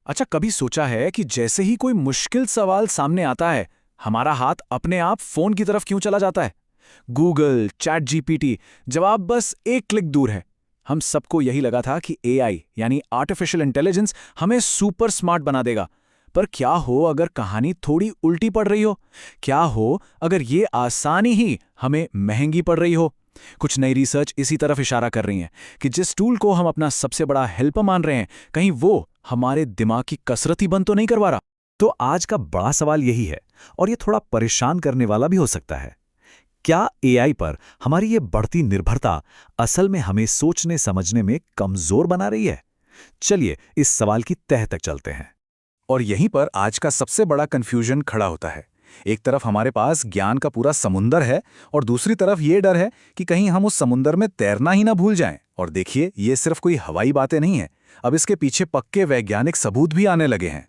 अच्छा, कभी सोचा है कि जैसे ही कोई मुश्किल सवाल सामने आता है, हमारा हाथ अपने आप फोन की तरफ क्यों चला जाता है? गूगल, चैट जीपीटी, जवाब बस एक क्लिक दूर है। हम सबको यही लगा था कि एआई यानी आर्टिफिशियल इंटेलिजेंस हमें सुपर स्मार्ट बना देगा। पर क्या हो अगर कहानी थोड़ी उल्टी पड़ रही हो? क्या हो अगर ये आसानी ही हमें महंगी पड़ रही हो? कुछ नई रिसर्च इसी तरफ इशारा कर रही है कि जिस टूल को हम अपना सबसे बड़ा हेल्पर मान रहे हैं, कहीं वो हमारे दिमाग की कसरत ही बंद तो नहीं करवा रहा। तो आज का बड़ा सवाल यही है, और ये थोड़ा परेशान करने वाला भी हो सकता है। क्या एआई पर हमारी ये बढ़ती निर्भरता असल में हमें सोचने समझने में कमजोर बना रही है? चलिए इस सवाल की तह तक चलते हैं। और यहीं पर आज का सबसे बड़ा कंफ्यूजन खड़ा होता है। एक तरफ हमारे पास ज्ञान का पूरा समुंदर है और दूसरी तरफ ये डर है कि कहीं हम उस समुंदर में तैरना ही ना भूल जाएं। और देखिए, ये सिर्फ कोई हवाई बातें नहीं है, अब इसके पीछे पक्के वैज्ञानिक सबूत भी आने लगे हैं।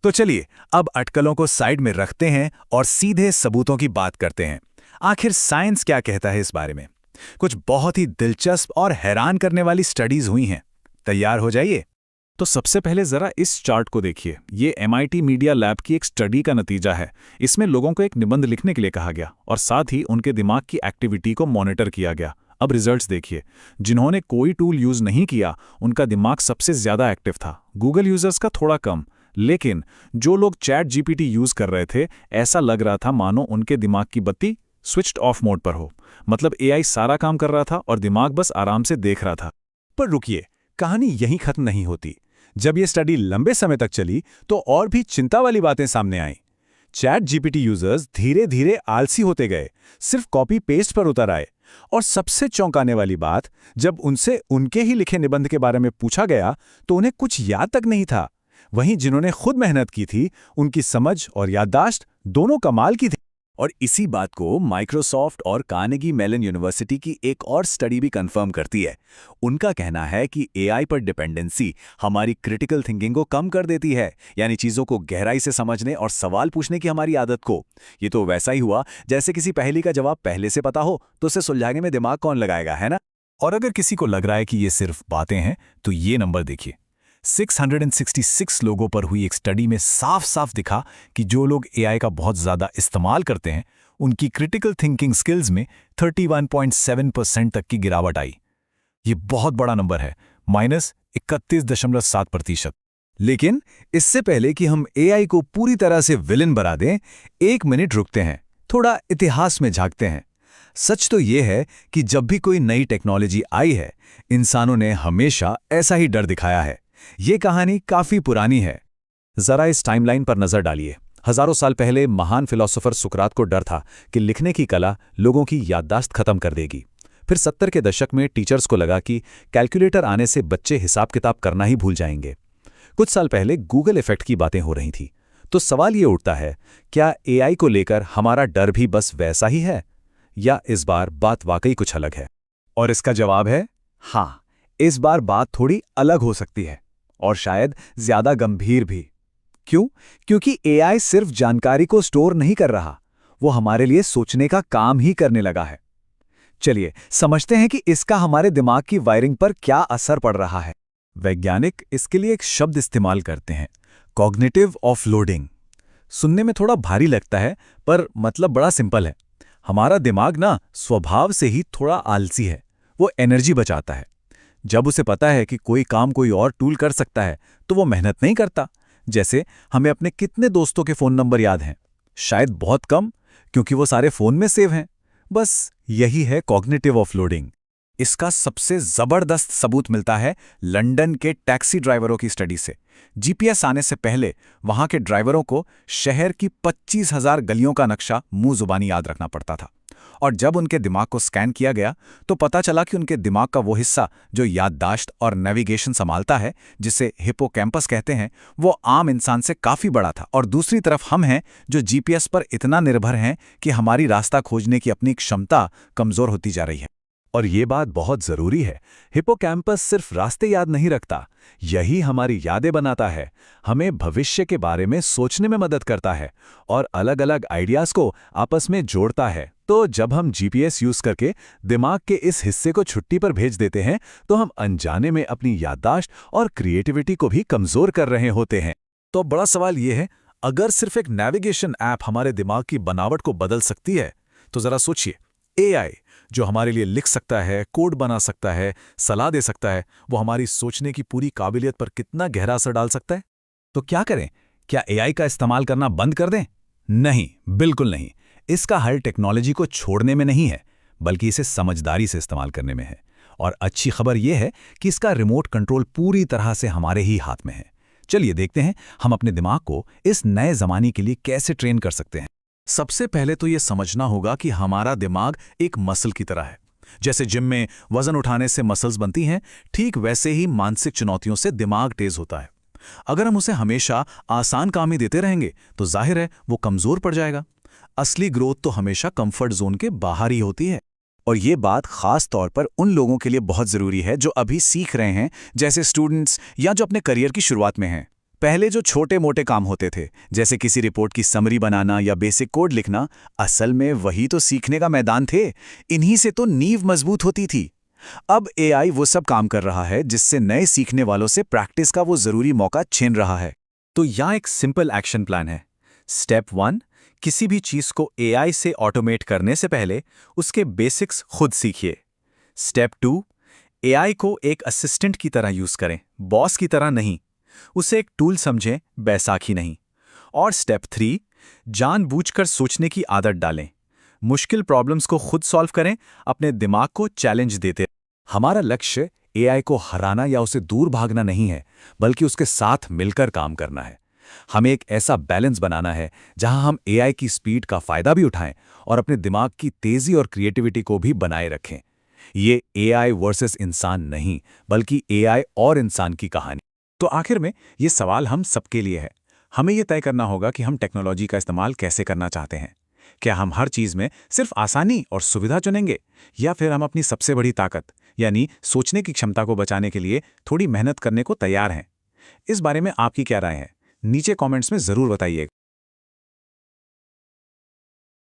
तो चलिए अब अटकलों को साइड में रखते हैं और सीधे सबूतों की बात करते हैं। आखिर साइंस क्या कहता है इस बारे में? कुछ बहुत ही दिलचस्प और हैरान करने वाली स्टडीज हुई हैं। तैयार हो जाइए। तो सबसे पहले जरा इस चार्ट को देखिए। ये MIT मीडिया लैब की एक स्टडी का नतीजा है। इसमें लोगों को एक निबंध लिखने के लिए कहा गया और साथ ही उनके दिमाग की एक्टिविटी को मॉनिटर किया गया। अब रिजल्ट्स देखिए। जिन्होंने कोई टूल यूज नहीं किया, उनका दिमाग सबसे ज्यादा एक्टिव था। गूगल यूजर्स का थोड़ा कम। लेकिन जो लोग चैट जीपीटी यूज कर रहे थे, ऐसा लग रहा था मानो उनके दिमाग की बत्ती स्विच्ड ऑफ मोड पर हो। मतलब एआई सारा काम कर रहा था और दिमाग बस आराम से देख रहा था। पर रुकिए, कहानी यहीं खत्म नहीं होती। जब ये स्टडी लंबे समय तक चली तो और भी चिंता वाली बातें सामने आईं। चैट जीपीटी यूजर्स धीरे धीरे आलसी होते गए, सिर्फ कॉपी पेस्ट पर उतर आए। और सबसे चौंकाने वाली बात, जब उनसे उनके ही लिखे निबंध के बारे में पूछा गया तो उन्हें कुछ याद तक नहीं था। वहीं जिन्होंने खुद मेहनत की थी, उनकी समझ और याददाश्त दोनों कमाल की थी। और इसी बात को माइक्रोसॉफ्ट और कार्नेगी मेलन यूनिवर्सिटी की एक और स्टडी भी कंफर्म करती है। उनका कहना है कि एआई पर डिपेंडेंसी हमारी क्रिटिकल थिंकिंग को कम कर देती है, यानी चीज़ों को गहराई से समझने और सवाल पूछने की हमारी आदत को। ये तो वैसा ही हुआ जैसे किसी पहेली का जवाब पहले से पता हो तो उसे सुलझाने में दिमाग कौन लगाएगा, है ना? और अगर किसी को लग रहा है कि ये सिर्फ बातें हैं, तो ये नंबर देखिए। 666 लोगों पर हुई एक स्टडी में साफ साफ दिखा कि जो लोग एआई का बहुत ज़्यादा इस्तेमाल करते हैं, उनकी क्रिटिकल थिंकिंग स्किल्स में 31.7% तक की गिरावट आई। ये बहुत बड़ा नंबर है, -31.7%। लेकिन इससे पहले कि हम एआई को पूरी तरह से विलेन बना दें, एक मिनट रुकते हैं, थोड़ा इतिहास में झांकते हैं। सच तो ये है कि जब भी कोई नई टेक्नोलॉजी आई है, इंसानों ने हमेशा ऐसा ही डर दिखाया है। ये कहानी काफी पुरानी है। जरा इस टाइमलाइन पर नजर डालिए। हजारों साल पहले महान फिलोसोफर सुकरात को डर था कि लिखने की कला लोगों की याददाश्त खत्म कर देगी। फिर 70 के दशक में टीचर्स को लगा कि कैलकुलेटर आने से बच्चे हिसाब किताब करना ही भूल जाएंगे। कुछ साल पहले गूगल इफेक्ट की बातें हो रही थी। तो सवाल ये उठता है, क्या एआई को लेकर हमारा डर भी बस वैसा ही है, या इस बार बात वाकई कुछ अलग है? और इसका जवाब है हाँ, इस बार बात थोड़ी अलग हो सकती है, और शायद ज्यादा गंभीर भी। क्यों? क्योंकि एआई सिर्फ जानकारी को स्टोर नहीं कर रहा, वो हमारे लिए सोचने का काम ही करने लगा है। चलिए समझते हैं कि इसका हमारे दिमाग की वायरिंग पर क्या असर पड़ रहा है। वैज्ञानिक इसके लिए एक शब्द इस्तेमाल करते हैं, कॉग्निटिव ऑफलोडिंग। सुनने में थोड़ा भारी लगता है, पर मतलब बड़ा सिंपल है। हमारा दिमाग ना स्वभाव से ही थोड़ा आलसी है। वो एनर्जी बचाता है। जब उसे पता है कि कोई काम कोई और टूल कर सकता है, तो वो मेहनत नहीं करता। जैसे हमें अपने कितने दोस्तों के फ़ोन नंबर याद हैं? शायद बहुत कम, क्योंकि वो सारे फ़ोन में सेव हैं। बस यही है कॉग्निटिव ऑफलोडिंग। इसका सबसे ज़बरदस्त सबूत मिलता है लंदन के टैक्सी ड्राइवरों की स्टडी से। जीपीएस आने से पहले वहां के ड्राइवरों को शहर की 25,000 गलियों का नक्शा मुंह जुबानी याद रखना पड़ता था। और जब उनके दिमाग को स्कैन किया गया तो पता चला कि उनके दिमाग का वो हिस्सा जो याददाश्त और नेविगेशन संभालता है, जिसे हिपोकैम्पस कहते हैं, वो आम इंसान से काफ़ी बड़ा था। और दूसरी तरफ हम हैं जो जीपीएस पर इतना निर्भर हैं कि हमारी रास्ता खोजने की अपनी क्षमता कमज़ोर होती जा रही है। और ये बात बहुत ज़रूरी है, हिपोकैम्पस सिर्फ रास्ते याद नहीं रखता, यही हमारी यादें बनाता है, हमें भविष्य के बारे में सोचने में मदद करता है और अलग-अलग आइडियाज़ को आपस में जोड़ता है। तो जब हम जीपीएस यूज़ करके दिमाग के इस हिस्से को छुट्टी पर भेज देते हैं, तो हम अनजाने में अपनी याददाश्त और क्रिएटिविटी को भी कमज़ोर कर रहे होते हैं। तो अब बड़ा सवाल ये है, अगर सिर्फ एक नेविगेशन ऐप हमारे दिमाग की बनावट को बदल सकती है, तो जरा सोचिए, एआई जो हमारे लिए लिख सकता है, कोड बना सकता है, सलाह दे सकता है, वो हमारी सोचने की पूरी काबिलियत पर कितना गहरा असर डाल सकता है? तो क्या करें? क्या एआई का इस्तेमाल करना बंद कर दें? नहीं, बिल्कुल नहीं। इसका हल टेक्नोलॉजी को छोड़ने में नहीं है, बल्कि इसे समझदारी से इस्तेमाल करने में है। और अच्छी खबर यह है कि इसका रिमोट कंट्रोल पूरी तरह से हमारे ही हाथ में है। चलिए देखते हैं हम अपने दिमाग को इस नए जमाने के लिए कैसे ट्रेन कर सकते हैं। सबसे पहले तो ये समझना होगा कि हमारा दिमाग एक मसल की तरह है। जैसे जिम में वजन उठाने से मसल्स बनती हैं, ठीक वैसे ही मानसिक चुनौतियों से दिमाग तेज होता है। अगर हम उसे हमेशा आसान काम ही देते रहेंगे तो जाहिर है वो कमजोर पड़ जाएगा। असली ग्रोथ तो हमेशा कंफर्ट जोन के बाहर ही होती है। और ये बात खास तौर पर उन लोगों के लिए बहुत ज़रूरी है जो अभी सीख रहे हैं, जैसे स्टूडेंट्स या जो अपने करियर की शुरुआत में हैं। पहले जो छोटे मोटे काम होते थे, जैसे किसी रिपोर्ट की समरी बनाना या बेसिक कोड लिखना, असल में वही तो सीखने का मैदान थे। इन्हीं से तो नींव मजबूत होती थी। अब एआई वो सब काम कर रहा है जिससे नए सीखने वालों से प्रैक्टिस का वो ज़रूरी मौका छीन रहा है। तो यहाँ एक सिंपल एक्शन प्लान है। स्टेप 1, किसी भी चीज़ को एआई से ऑटोमेट करने से पहले उसके बेसिक्स खुद सीखिए। स्टेप 2, एआई को एक असिस्टेंट की तरह यूज़ करें, बॉस की तरह नहीं। उसे एक टूल समझें, बैसाखी नहीं। और स्टेप 3, जानबूझकर सोचने की आदत डालें। मुश्किल प्रॉब्लम्स को खुद सॉल्व करें, अपने दिमाग को चैलेंज देते। हमारा लक्ष्य एआई को हराना या उसे दूर भागना नहीं है, बल्कि उसके साथ मिलकर काम करना है। हमें एक ऐसा बैलेंस बनाना है जहां हम एआई की स्पीड का फायदा भी उठाएं और अपने दिमाग की तेजी और क्रिएटिविटी को भी बनाए रखें। ये एआई वर्सेस इंसान नहीं, बल्कि एआई और इंसान की कहानी। तो आखिर में ये सवाल हम सबके लिए है। हमें ये तय करना होगा कि हम टेक्नोलॉजी का इस्तेमाल कैसे करना चाहते हैं। क्या हम हर चीज़ में सिर्फ आसानी और सुविधा चुनेंगे, या फिर हम अपनी सबसे बड़ी ताकत यानी सोचने की क्षमता को बचाने के लिए थोड़ी मेहनत करने को तैयार हैं? इस बारे में आपकी क्या राय है? नीचे कमेंट्स में ज़रूर बताइए।